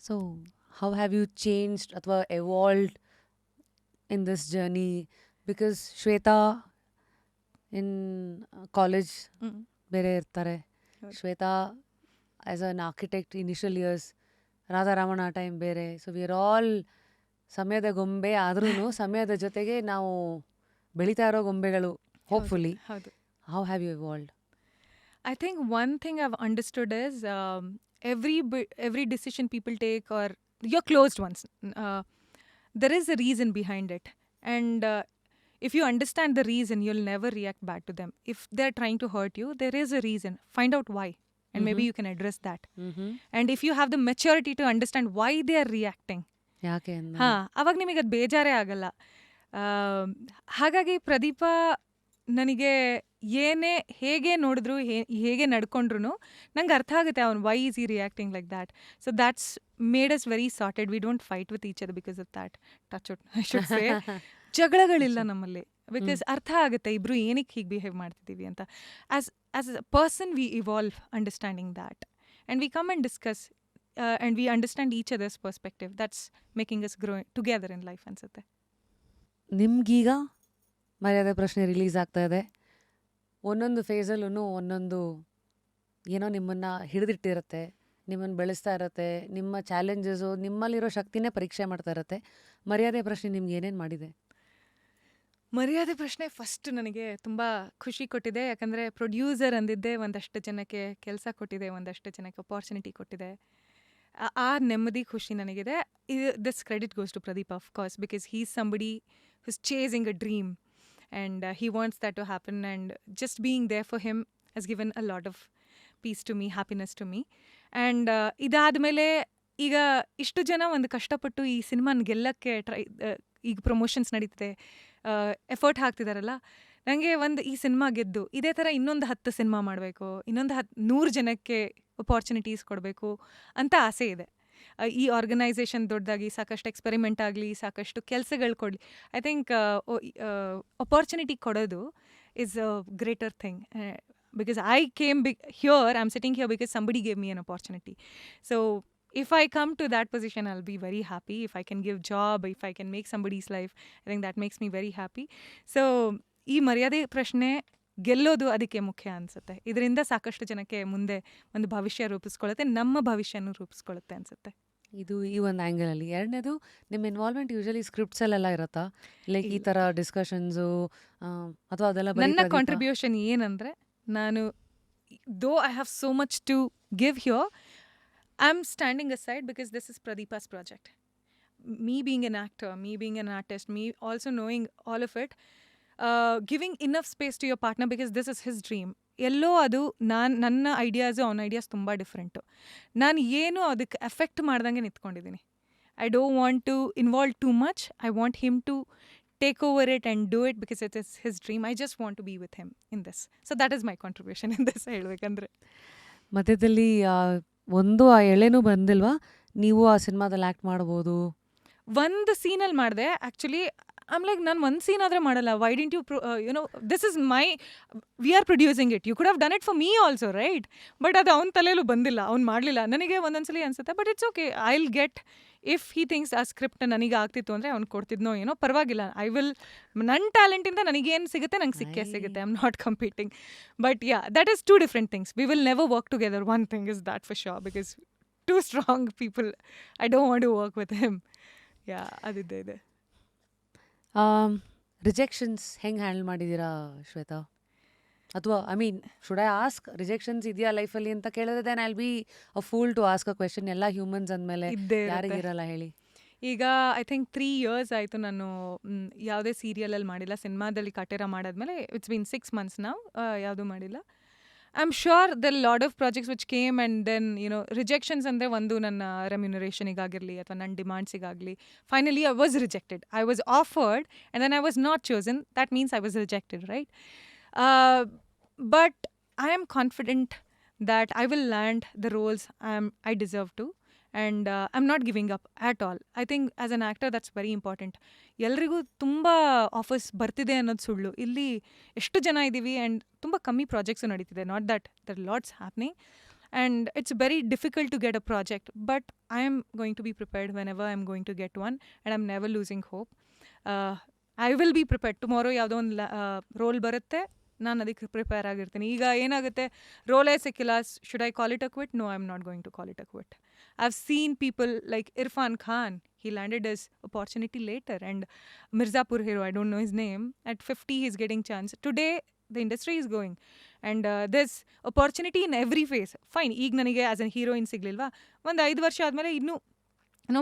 So how have you changed ಅಥವಾ evolved in this journey? Because Shweta in college ಬೇರೆ ಇರ್ತಾರೆ, Shweta as an architect initial years, Radharamana time ಬೇರೆ. So we are all ಸಮಯದ ಗೊಂಬೆ, ಆದ್ರೂ ಸಮಯದ ಜೊತೆಗೆ ನಾವು ಬೆಳೀತಾ ಇರೋ ಗೊಂಬೆಗಳು, hopefully. How have you evolved? I think one thing I've understood is every decision people take, or your closed ones, there is a reason behind it. And if you understand the reason, you'll never react bad to them. If they're trying to hurt you, there is a reason. Find out why. And maybe you can address that. And if you have the maturity to understand why they are reacting, ಯಾಕೆ ಅವಾಗ ನಿಮಗೆ ಅದು ಬೇಜಾರೇ ಆಗಲ್ಲ. ಹಾಗಾಗಿ ಪ್ರದೀಪ ನನಗೆ ಹೇಗೆ ನೋಡಿದ್ರು, ಹೇಗೆ ನಡ್ಕೊಂಡ್ರು ನಂಗೆ ಅರ್ಥ ಆಗುತ್ತೆ ಅವ್ನು why is he reacting like that. So that's made us very sorted. We don't fight with each other because of that. Touch wood I should say. ಜಗಳಗಳಿಲ್ಲ ನಮ್ಮಲ್ಲಿ, ಬಿಕಾಸ್ ಅರ್ಥ ಆಗುತ್ತೆ ಇಬ್ರು ಏನಕ್ಕೆ ಹೀಗೆ ಬಿಹೇವ್ ಮಾಡ್ತಿದ್ದೀವಿ ಅಂತ. As a person we evolve understanding that, and we come and discuss and we understand each others perspective. That's making us grow together in life ಅನ್ಸುತ್ತೆ. ನಿಮ್ಗೀಗ ಮರ್ಯಾದೆ ಪ್ರಶ್ನೆ ರಿಲೀಸ್ ಆಗ್ತಾ ಇದೆ. ಒಂದೊಂದು ಫೇಸಲ್ಲೂ ಒಂದೊಂದು ಏನೋ ನಿಮ್ಮನ್ನು ಹಿಡಿದಿಟ್ಟಿರುತ್ತೆ, ನಿಮ್ಮನ್ನು ಬೆಳೆಸ್ತಾ ಇರುತ್ತೆ, ನಿಮ್ಮ ಚಾಲೆಂಜಸ್ಸು, ನಿಮ್ಮಲ್ಲಿರೋ ಶಕ್ತಿನೇ ಪರೀಕ್ಷೆ ಮಾಡ್ತಾ ಇರುತ್ತೆ. ಮರ್ಯಾದೆ ಪ್ರಶ್ನೆ ನಿಮ್ಗೆ ಏನೇನು ಮಾಡಿದೆ? ಮರ್ಯಾದೆ ಪ್ರಶ್ನೆ ಫಸ್ಟ್ ನನಗೆ ತುಂಬ ಖುಷಿ ಕೊಟ್ಟಿದೆ. ಯಾಕಂದರೆ ಪ್ರೊಡ್ಯೂಸರ್ ಅಂದಿದ್ದೆ ಒಂದಷ್ಟು ಜನಕ್ಕೆ ಕೆಲಸ ಕೊಟ್ಟಿದೆ, ಒಂದಷ್ಟು ಜನಕ್ಕೆ ಅಪಾರ್ಚುನಿಟಿ ಕೊಟ್ಟಿದೆ. ಆ ನೆಮ್ಮದಿ ಖುಷಿ ನನಗಿದೆ. This credit goes to Pradeep of course, because he is somebody who's chasing a dream and he wants that to happen, and just being there for him has given a lot of peace to me, happiness to me. And ಇದಾದಮೇಲೆ ಈಗ ಇಷ್ಟು ಜನ ಒಂದು ಕಷ್ಟಪಟ್ಟು ಈ ಸಿನಿಮಾನ ಗೆಲ್ಲಕ್ಕೆ ಈಗ promotions ನಡೀತಿದೆ, ಎಫರ್ಟ್ ಹಾಕ್ತಿದಾರಲ್ಲ. ನನಗೆ ಈ ಸಿನಿಮಾ ಗೆದ್ದು ಇದೇ ಥರ ಇನ್ನೊಂದು 10 ಸಿನಿಮಾ ಮಾಡಬೇಕು, ಇನ್ನೊಂದು 100 ಜನಕ್ಕೆ ಅಪಾರ್ಚುನಿಟೀಸ್ ಕೊಡಬೇಕು ಅಂತ ಆಸೆ ಇದೆ. ಈ ಆರ್ಗನೈಸೇಷನ್ ದೊಡ್ಡದಾಗಿ ಸಾಕಷ್ಟು ಎಕ್ಸ್ಪೆರಿಮೆಂಟ್ ಆಗಲಿ, ಸಾಕಷ್ಟು ಕೆಲಸಗಳು ಕೊಡಲಿ. ಐ ಥಿಂಕ್ ಅಪಾರ್ಚುನಿಟಿ ಕೊಡೋದು is a greater thing, because I came here, I am sitting here because somebody gave me an opportunity. So if I come to that position, I'll be very happy. If I can give job, if I can make somebody's life, I think that makes me very happy. So ಈ ಮರ್ಯಾದೆ ಪ್ರಶ್ನೆ ಗೆಲ್ಲೋದು ಅದಕ್ಕೆ ಮುಖ್ಯ ಅನಿಸುತ್ತೆ. ಇದರಿಂದ ಸಾಕಷ್ಟು ಜನಕ್ಕೆ ಮುಂದೆ ಒಂದು ಭವಿಷ್ಯ ರೂಪಿಸ್ಕೊಳ್ಳುತ್ತೆ, ನಮ್ಮ ಭವಿಷ್ಯನೂ ರೂಪಿಸ್ಕೊಳ್ಳುತ್ತೆ ಅನಿಸುತ್ತೆ. ಇದು ಈ ಒಂದು ಆ್ಯಂಗಲಲ್ಲಿ. ಎರಡನೇದು, ನಿಮ್ಮ ಇನ್ವಾಲ್ವ್ಮೆಂಟ್ ಯೂಶಲಿ ಸ್ಕ್ರಿಪ್ಟ್ಸಲ್ಲೆಲ್ಲ ಇರುತ್ತಾ? ಲೈಕ್ ಈ ಥರ ಡಿಸ್ಕಷನ್ಸು ಅಥವಾ ಅದೆಲ್ಲ? ನನ್ನ ಕಾಂಟ್ರಿಬ್ಯೂಷನ್ ಏನಂದರೆ, ನಾನು though I have so much to give here, I am standing aside because this is Pradeep's project. Me being an actor, me being an artist, me also knowing all of it, giving enough space to your partner because this is his dream. ಎಲ್ಲೋ ಅದು ನನ್ನ ideas ಅವನ ideas ತುಂಬ different. ನಾನು ಏನು ಅದಕ್ಕೆ effect ಮಾಡ್ದಂಗೆ ನಿಂತ್ಕೊಂಡಿದ್ದೀನಿ. I don't want to involve too much. I want him to take over it and do it because it is his dream. I just want to be with him in this. So that is my contribution in this ಹೇಳಬೇಕಂದ್ರೆ. ಮಧ್ಯದಲ್ಲಿ ಒಂದು ಆ ಎಳೆನೂ ಬಂದಿಲ್ವಾ? ನೀವು ಆ ಸಿನಿಮಾದಲ್ಲಿ act ಮಾಡ್ಬೋದು? ಒಂದು ಸೀನಲ್ಲಿ ಮಾಡಿದೆ ಆ್ಯಕ್ಚುಲಿ. I'm like, ನಾನು ಒಂದು ಸೀನ್ ಆದರೆ ಮಾಡಲ್ಲ. Why didn't you this is my, we are producing it, you could have done it for me also, right? But ಅದು ಅವ್ನ ತಲೆಯಲ್ಲೂ ಬಂದಿಲ್ಲ, ಅವ್ನು ಮಾಡಲಿಲ್ಲ. ನನಗೆ ಒಂದೊಂದ್ಸಲಿ ಅನ್ಸುತ್ತೆ, but it's okay, I will get, if he thinks ಆ ಸ್ಕ್ರಿಪ್ಟ್ ನನಗೆ ಆಗ್ತಿತ್ತು ಅಂದರೆ ಅವ್ನು ಕೊಡ್ತಿದ್ನೋ ಏನೋ ಪರವಾಗಿಲ್ಲ. ಐ ವಿಲ್, ನನ್ನ ಟ್ಯಾಲೆಂಟಿಂದ ನನಗೇನು ಸಿಗುತ್ತೆ ನಂಗೆ ಸಿಗುತ್ತೆ. I am not competing. But yeah, that is two different things. We will never work together. One thing is that for sure, because two strong people. I don't want to work with him. Yeah, ಅದಿದ್ದೇ ಇದೆ. Rejections ಹೆಂಗೆ handle ಮಾಡಿದ್ದೀರಾ ಶ್ವೇತಾ? ಅಥವಾ I mean, should I ask, rejections ಇದೆಯಾ ಲೈಫಲ್ಲಿ ಅಂತ ಕೇಳಿದ್ರೆ then I will be a fool to ask a question. ಎಲ್ಲ ಹ್ಯೂಮನ್ಸ್ ಅಂದಮೇಲೆ ಯಾರಿಗಿರಲ್ಲ ಹೇಳಿ. ಈಗ ಐ ಥಿಂಕ್ 3 years ಆಯಿತು ನಾನು ಯಾವುದೇ ಸೀರಿಯಲಲ್ಲಿ ಮಾಡಿಲ್ಲ. ಸಿನಿಮಾದಲ್ಲಿ ಕಟೇರ ಮಾಡಾದ್ಮೇಲೆ ಇಟ್ಸ್ ಬೀನ್ 6 months ನಾವು ಯಾವುದೂ ಮಾಡಿಲ್ಲ. I am sure there lot of projects which came and then rejections ಅಂದರೆ ಒಂದು ನನ್ನ ರೆಮ್ಯುನರೇಷನಿಗಾಗಿರಲಿ ಅಥವಾ ನನ್ನ ಡಿಮಾಂಡ್ಸಿಗಾಗಲಿ. Finally I was rejected. I was offered and then I was not chosen. That means I was rejected, right? But I am confident that I will land the roles I deserve to, and I'm not giving up at all. I think as an actor that's very important. ಎಲ್ರಿಗೂ ತುಂಬ offers ಬರ್ತಿದೆ ಅನ್ನೋದು ಸುಳ್ಳು. ಇಲ್ಲಿ ಎಷ್ಟು ಜನ ಇದ್ದೀವಿ and ತುಂಬ ಕಮ್ಮಿ ಪ್ರಾಜೆಕ್ಟ್ಸು ನಡೀತಿದೆ. Not that there lots happening. and it's very difficult to get a project, but I am going to be prepared whenever I'm going to get one, and I'm never losing hope. I will be prepared. Tomorrow ಯಾವುದೋ ಒಂದು roll ಬರುತ್ತೆ, ನಾನು ಅದಕ್ಕೆ prepare ಆಗಿರ್ತೀನಿ. ಈಗ ಏನಾಗುತ್ತೆ, ರೋಲೇ ಸಿಕ್ಕಿಲ್ಲ, should I call it a quit? No, I am not going to call it a quit. I've seen people like Irfan Khan. He landed his opportunity later, and Mirzapur hero, I don't know his name, at 50 he's getting chance. Today the industry is going, and there's opportunity in every phase. Fine, ಈಗ ನನಗೆ as an heroine ಸಿಗ್ಲಿಲ್ವಾ, ಒಂದು 5 ವರ್ಷ ಆದಮೇಲೆ ಇನ್ನೂ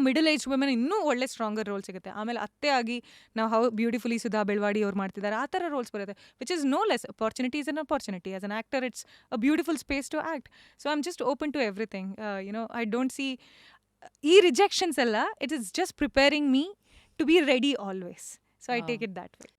middle age women ಇನ್ನೂ ಒಳ್ಳೆ stronger roll ಸಿಗುತ್ತೆ. ಆಮೇಲೆ ಅತ್ತೆ ಆಗಿ ನಾವು ಹೌ ಬ್ಯೂಟಿಫುಲಿ ಸುಧಾ ಬೆಳವಾಡಿ ಅವ್ರು ಮಾಡ್ತಿದ್ದಾರೆ, ಆ ಥರ ರೋಲ್ಸ್ ಬರುತ್ತೆ, which is no less. Opportunity is an opportunity. As an actor it's a beautiful space to act. So I am just open to everything. I don't see ಈ ರಿಜೆಕ್ಷನ್ಸ್ ಎಲ್ಲ, it is just preparing me to be ready always. So I take it that way.